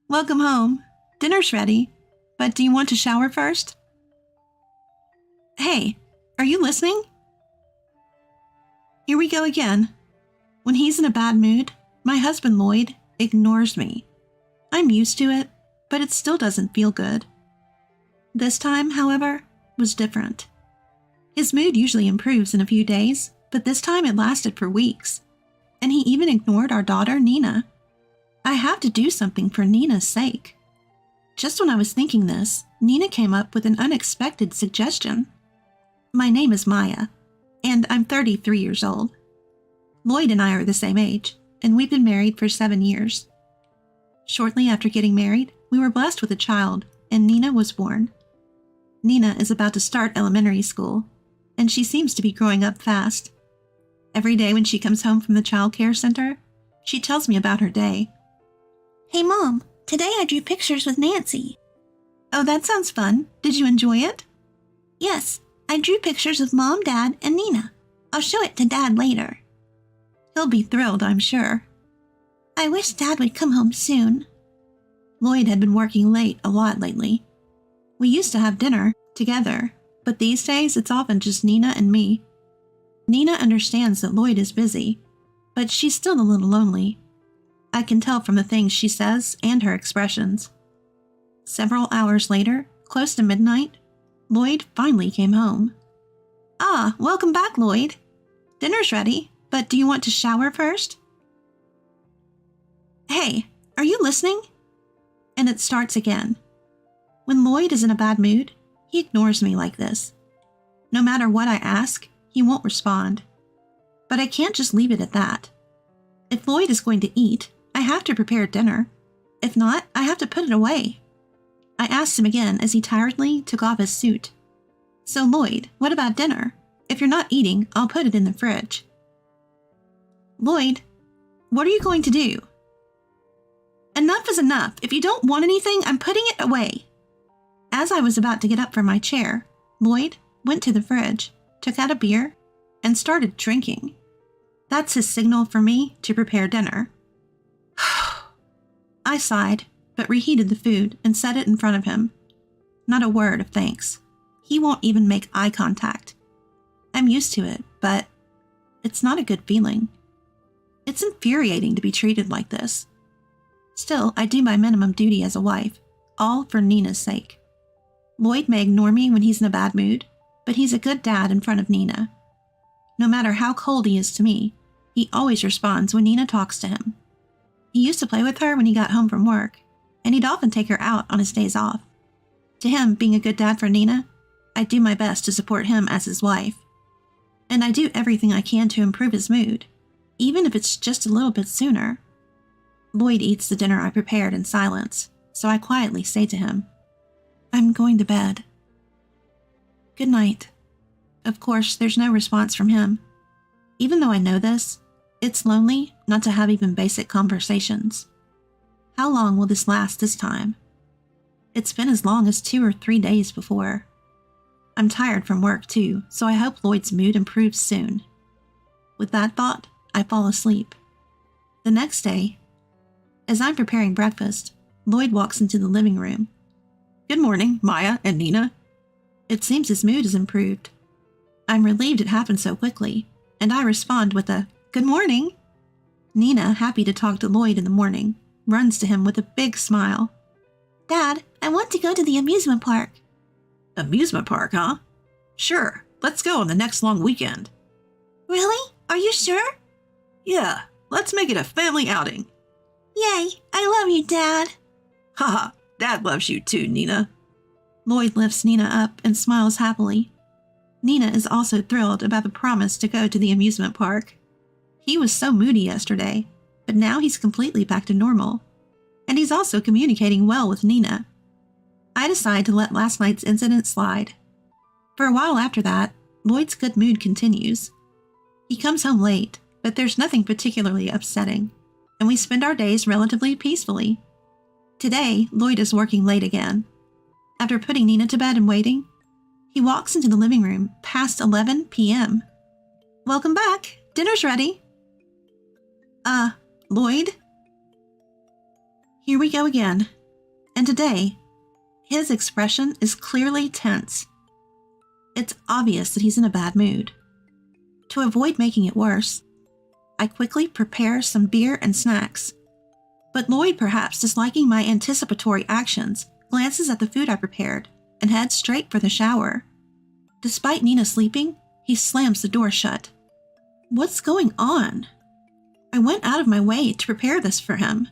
Welcome home. Dinner's ready, but do you want to shower first? Hey, are you listening? Here we go again. When he's in a bad mood, my husband Lloyd ignores me. I'm used to it, but it still doesn't feel good. This time, however, was different. His mood usually improves in a few days, but this time it lasted for weeks. And he even ignored our daughter, Nina. I have to do something for Nina's sake. Just when I was thinking this, Nina came up with an unexpected suggestion. My name is Maya, and I'm 33 years old. Lloyd and I are the same age, and we've been married for 7 years. Shortly after getting married, we were blessed with a child, and Nina was born. Nina is about to start elementary school, and she seems to be growing up fast. Every day when she comes home from the child care center, she tells me about her day. Hey Mom, today I drew pictures with Nancy. Oh, that sounds fun. Did you enjoy it? Yes, I drew pictures of Mom, Dad, and Nina. I'll show it to Dad later. He'll be thrilled, I'm sure. I wish Dad would come home soon. Lloyd had been working late a lot lately. We used to have dinner together, but these days it's often just Nina and me. Nina understands that Lloyd is busy, but she's still a little lonely. I can tell from the things she says and her expressions. Several hours later, close to midnight, Lloyd finally came home. Ah, welcome back, Lloyd. Dinner's ready, but do you want to shower first? Hey, are you listening? And it starts again. When Lloyd is in a bad mood, he ignores me like this. No matter what I ask, he won't respond. But I can't just leave it at that. If Lloyd is going to eat, I have to prepare dinner. If not, I have to put it away. I asked him again as he tiredly took off his suit. So Lloyd, what about dinner? If you're not eating, I'll put it in the fridge. Lloyd, what are you going to do? Enough is enough. If you don't want anything, I'm putting it away. As I was about to get up from my chair, Lloyd went to the fridge, took out a beer, and started drinking. That's his signal for me to prepare dinner. I sighed, but reheated the food and set it in front of him. Not a word of thanks. He won't even make eye contact. I'm used to it, but it's not a good feeling. It's infuriating to be treated like this. Still, I do my minimum duty as a wife, all for Nina's sake. Lloyd may ignore me when he's in a bad mood, but he's a good dad in front of Nina. No matter how cold he is to me, he always responds when Nina talks to him. He used to play with her when he got home from work, and he'd often take her out on his days off. To him, being a good dad for Nina, I do my best to support him as his wife. And I do everything I can to improve his mood, even if it's just a little bit sooner. Lloyd eats the dinner I prepared in silence, so I quietly say to him, I'm going to bed. Good night. Of course, there's no response from him. Even though I know this, it's lonely not to have even basic conversations. How long will this last this time? It's been as long as 2 or 3 days before. I'm tired from work too, so I hope Lloyd's mood improves soon. With that thought, I fall asleep. The next day, as I'm preparing breakfast, Lloyd walks into the living room. Good morning, Maya and Nina. It seems his mood has improved. I'm relieved it happened so quickly, and I respond with a, good morning. Nina, happy to talk to Lloyd in the morning, runs to him with a big smile. Dad, I want to go to the amusement park. Amusement park, huh? Sure, let's go on the next long weekend. Really? Are you sure? Yeah, let's make it a family outing. Yay, I love you, Dad. Haha, Dad loves you too, Nina. Lloyd lifts Nina up and smiles happily. Nina is also thrilled about the promise to go to the amusement park. He was so moody yesterday, but now he's completely back to normal. And he's also communicating well with Nina. I decide to let last night's incident slide. For a while after that, Lloyd's good mood continues. He comes home late, but there's nothing particularly upsetting, and we spend our days relatively peacefully. Today, Lloyd is working late again. After putting Nina to bed and waiting, he walks into the living room past 11 p.m. Welcome back. Dinner's ready. Lloyd? Here we go again. And today, his expression is clearly tense. It's obvious that he's in a bad mood. To avoid making it worse, I quickly prepare some beer and snacks. But Lloyd, perhaps disliking my anticipatory actions, glances at the food I prepared and heads straight for the shower. Despite Nina sleeping, he slams the door shut. What's going on? I went out of my way to prepare this for him.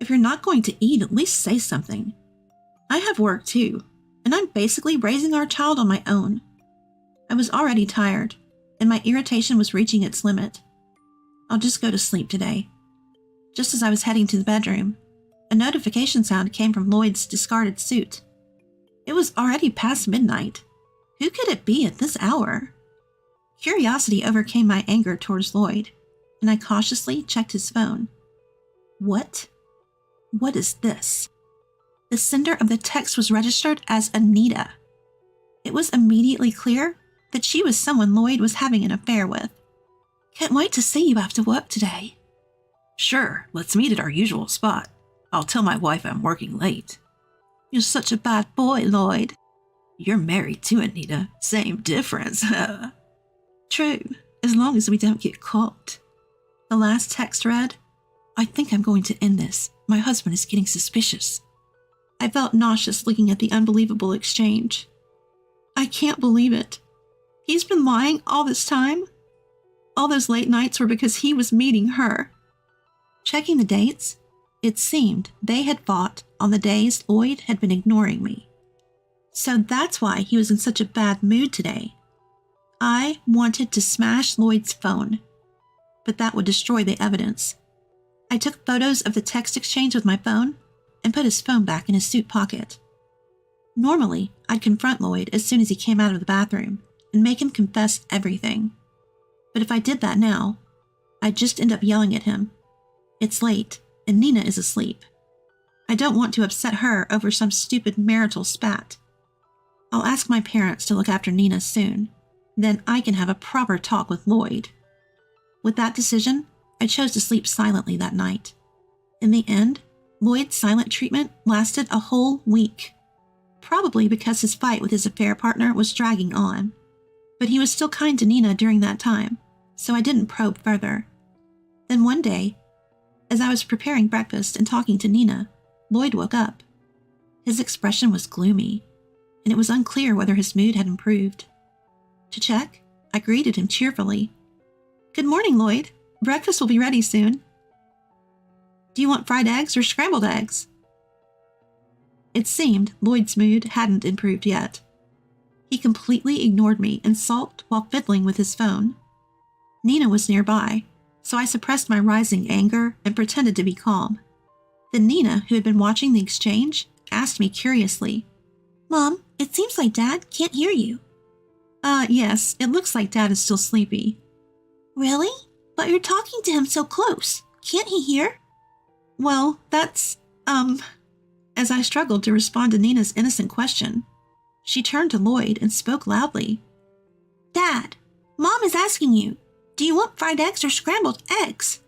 If you're not going to eat, at least say something. I have work too, and I'm basically raising our child on my own. I was already tired, and my irritation was reaching its limit. I'll just go to sleep today. Just as I was heading to the bedroom, a notification sound came from Lloyd's discarded suit. It was already past midnight. Who could it be at this hour? Curiosity overcame my anger towards Lloyd, and I cautiously checked his phone. What? What is this? The sender of the text was registered as Anita. It was immediately clear that she was someone Lloyd was having an affair with. Can't wait to see you after work today. Sure, let's meet at our usual spot. I'll tell my wife I'm working late. You're such a bad boy, Lloyd. You're married too, Anita. Same difference. True, as long as we don't get caught. The last text read, I think I'm going to end this. My husband is getting suspicious. I felt nauseous looking at the unbelievable exchange. I can't believe it. He's been lying all this time? All those late nights were because he was meeting her. Checking the dates, it seemed they had fought on the days Lloyd had been ignoring me. So that's why he was in such a bad mood today. I wanted to smash Lloyd's phone, but that would destroy the evidence. I took photos of the text exchange with my phone and put his phone back in his suit pocket. Normally, I'd confront Lloyd as soon as he came out of the bathroom and make him confess everything. But if I did that now, I'd just end up yelling at him. It's late, and Nina is asleep. I don't want to upset her over some stupid marital spat. I'll ask my parents to look after Nina soon. Then I can have a proper talk with Lloyd. With that decision, I chose to sleep silently that night. In the end, Lloyd's silent treatment lasted a whole week. Probably because his fight with his affair partner was dragging on. But he was still kind to Nina during that time, so I didn't probe further. Then one day, as I was preparing breakfast and talking to Nina, Lloyd woke up. His expression was gloomy, and it was unclear whether his mood had improved. To check, I greeted him cheerfully. Good morning, Lloyd. Breakfast will be ready soon. Do you want fried eggs or scrambled eggs? It seemed Lloyd's mood hadn't improved yet. He completely ignored me and sulked while fiddling with his phone. Nina was nearby, so I suppressed my rising anger and pretended to be calm. Then Nina, who had been watching the exchange, asked me curiously, Mom, it seems like Dad can't hear you. Yes, it looks like Dad is still sleepy. Really? But you're talking to him so close. Can't he hear? Well, that's, As I struggled to respond to Nina's innocent question, she turned to Lloyd and spoke loudly. Dad, Mom is asking you, do you want fried eggs or scrambled eggs?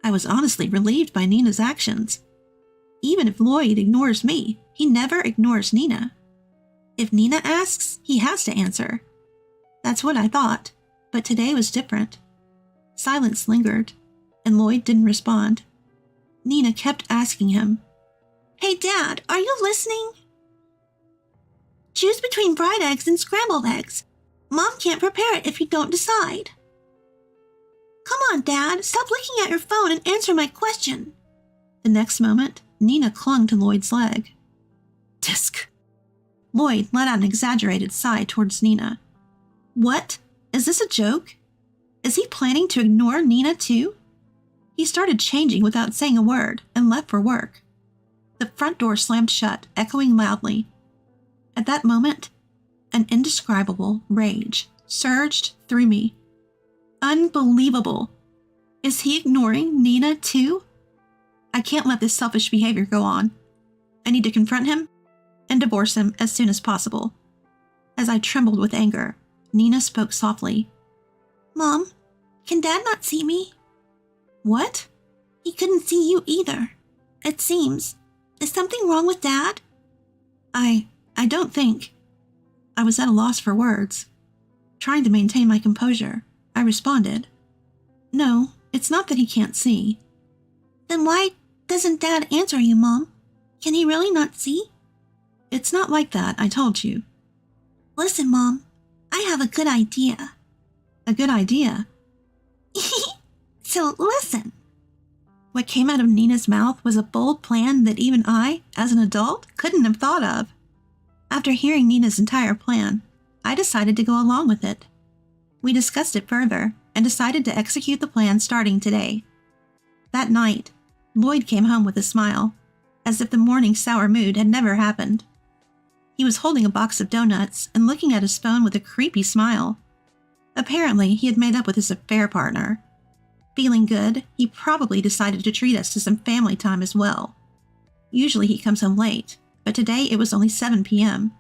I was honestly relieved by Nina's actions. Even if Lloyd ignores me, he never ignores Nina. If Nina asks, he has to answer. That's what I thought, but today was different. Silence lingered, and Lloyd didn't respond. Nina kept asking him, Hey Dad, are you listening? Choose between fried eggs and scrambled eggs. Mom can't prepare it if you don't decide. Come on, Dad, stop looking at your phone and answer my question. The next moment, Nina clung to Lloyd's leg. Disc. Lloyd let out an exaggerated sigh towards Nina. What? Is this a joke? Is he planning to ignore Nina too? He started changing without saying a word and left for work. The front door slammed shut, echoing loudly. At that moment, an indescribable rage surged through me. Unbelievable. Is he ignoring Nina too? I can't let this selfish behavior go on. I need to confront him and divorce him as soon as possible. As I trembled with anger, Nina spoke softly. Mom, can Dad not see me? What? He couldn't see you either. It seems Is something wrong with Dad? I don't think. I was at a loss for words. Trying to maintain my composure, I responded, "No, it's not that he can't see." Then why doesn't Dad answer you, Mom? Can he really not see? It's not like that, I told you. Listen, Mom, I have a good idea. A good idea? So listen. What came out of Nina's mouth was a bold plan that even I, as an adult, couldn't have thought of. After hearing Nina's entire plan, I decided to go along with it. We discussed it further and decided to execute the plan starting today. That night, Lloyd came home with a smile, as if the morning's sour mood had never happened. He was holding a box of donuts and looking at his phone with a creepy smile. Apparently, he had made up with his affair partner. Feeling good, he probably decided to treat us to some family time as well. Usually he comes home late, but today it was only 7 p.m.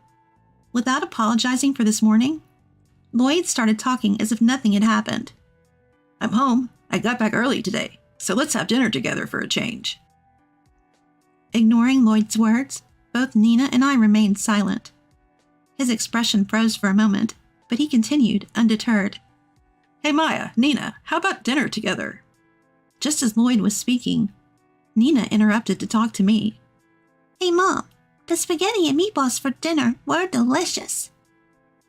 Without apologizing for this morning, Lloyd started talking as if nothing had happened. "I'm home. I got back early today, so let's have dinner together for a change." Ignoring Lloyd's words, both Nina and I remained silent. His expression froze for a moment, but he continued, undeterred. "Hey Maya, Nina, how about dinner together?" Just as Lloyd was speaking, Nina interrupted to talk to me. Hey, Mom, the spaghetti and meatballs for dinner were delicious.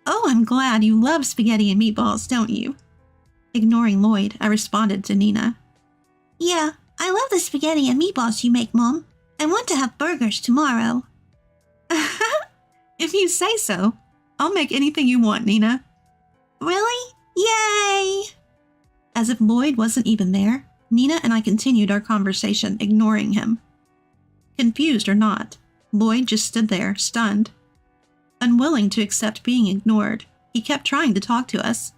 "Oh, I'm glad you love spaghetti and meatballs, don't you?" Ignoring Lloyd, I responded to Nina. Yeah, I love the spaghetti and meatballs you make, Mom. I want to have burgers tomorrow. If you say so, I'll make anything you want, Nina. Really? Yay! As if Lloyd wasn't even there, Nina and I continued our conversation, ignoring him. Confused or not, Lloyd just stood there, stunned. Unwilling to accept being ignored, he kept trying to talk to us.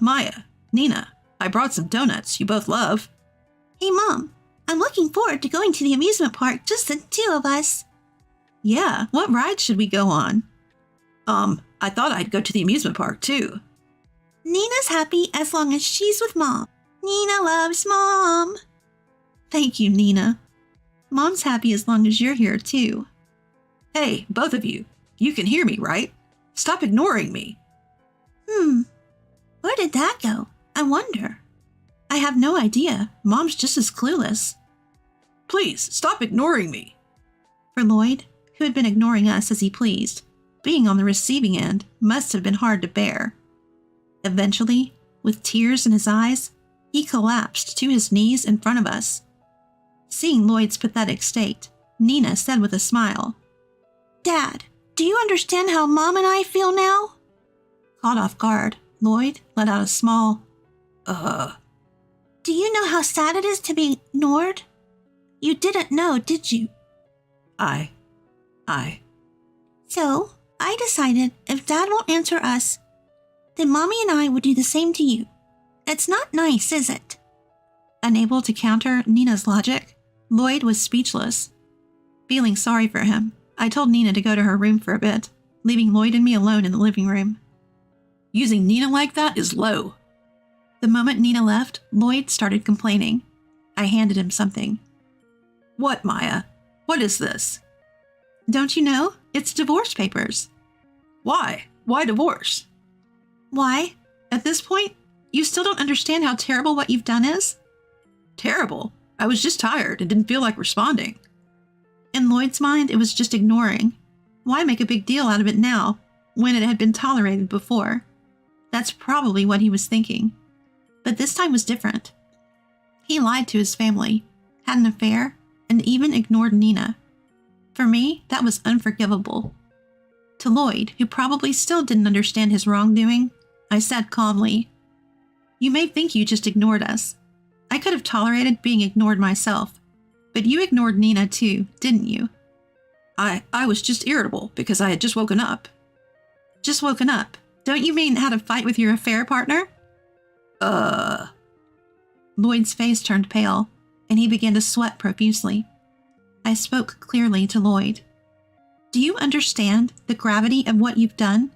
Maya, Nina, I brought some donuts you both love." Hey, Mom, I'm looking forward to going to the amusement park, just the two of us. Yeah, what ride should we go on? I thought I'd go to the amusement park too. Nina's happy as long as she's with Mom. Nina loves Mom. Thank you, Nina. Mom's happy as long as you're here too. Hey, both of you, you can hear me, right? Stop ignoring me. Where did that go? I wonder. I have no idea. Mom's just as clueless. Please, stop ignoring me. For Lloyd, who had been ignoring us as he pleased, being on the receiving end must have been hard to bear. Eventually, with tears in his eyes, he collapsed to his knees in front of us. Seeing Lloyd's pathetic state, Nina said with a smile, Dad, do you understand how Mom and I feel now? Caught off guard, Lloyd let out a small, Do you know how sad it is to be ignored? You didn't know, did you? I. So, I decided if Dad won't answer us, then Mommy and I would do the same to you. It's not nice, is it? Unable to counter Nina's logic, Lloyd was speechless. Feeling sorry for him, I told Nina to go to her room for a bit, leaving Lloyd and me alone in the living room. Using Nina like that is low. The moment Nina left, Lloyd started complaining. I handed him something. What, Maya? What is this? Don't you know? It's divorce papers. Why? Why divorce? Why? At this point, you still don't understand how terrible what you've done is? Terrible? I was just tired and didn't feel like responding. In Lloyd's mind, it was just ignoring. Why make a big deal out of it now, when it had been tolerated before? That's probably what he was thinking. But this time was different. He lied to his family, had an affair, and even ignored Nina. For me, that was unforgivable. To Lloyd, who probably still didn't understand his wrongdoing, I said calmly, You may think you just ignored us. I could have tolerated being ignored myself, but you ignored Nina too, didn't you? I was just irritable because I had just woken up. Just woken up? Don't you mean had a fight with your affair partner? Lloyd's face turned pale, and he began to sweat profusely. I spoke clearly to Lloyd. Do you understand the gravity of what you've done?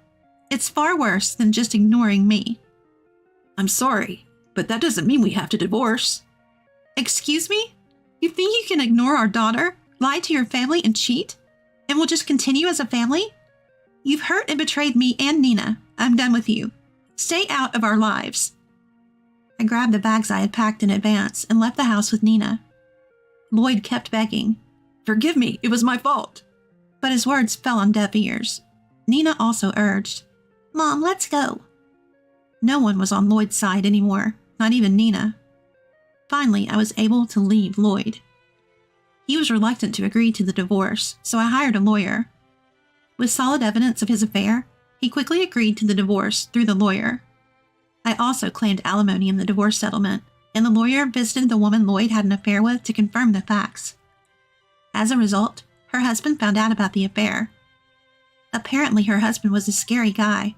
It's far worse than just ignoring me. I'm sorry, but that doesn't mean we have to divorce. Excuse me? You think you can ignore our daughter, Lie to your family and cheat? And we'll just continue as a family? You've hurt and betrayed me and Nina. I'm done with you. Stay out of our lives. I grabbed the bags I had packed in advance and left the house with Nina. Lloyd kept begging. Forgive me, it was my fault. But his words fell on deaf ears. Nina also urged. Mom, let's go. No one was on Lloyd's side anymore, not even Nina. Finally, I was able to leave Lloyd. He was reluctant to agree to the divorce, so I hired a lawyer. With solid evidence of his affair, he quickly agreed to the divorce through the lawyer. I also claimed alimony in the divorce settlement, and the lawyer visited the woman Lloyd had an affair with to confirm the facts. As a result, her husband found out about the affair. Apparently, her husband was a scary guy,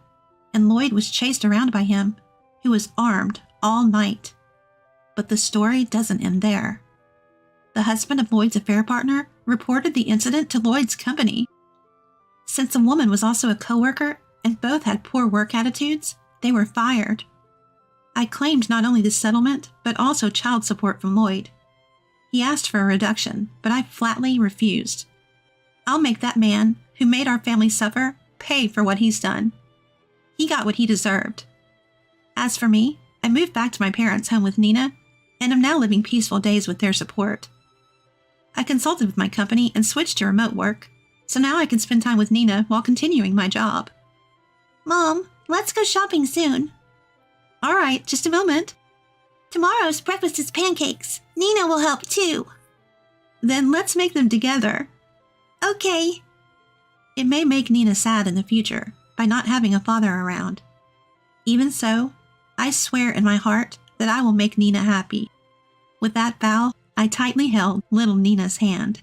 and Lloyd was chased around by him, who was armed all night. But the story doesn't end there. The husband of Lloyd's affair partner reported the incident to Lloyd's company. Since the woman was also a coworker and both had poor work attitudes, they were fired. I claimed not only the settlement, but also child support from Lloyd. He asked for a reduction, but I flatly refused. I'll make that man, who made our family suffer, pay for what he's done. He got what he deserved. As for me, I moved back to my parents' home with Nina, and am now living peaceful days with their support. I consulted with my company and switched to remote work, so now I can spend time with Nina while continuing my job. Mom, let's go shopping soon. All right, just a moment. Tomorrow's breakfast is pancakes. Nina will help too. Then let's make them together. Okay. It may make Nina sad in the future by not having a father around. Even so, I swear in my heart that I will make Nina happy. With that vow, I tightly held little Nina's hand.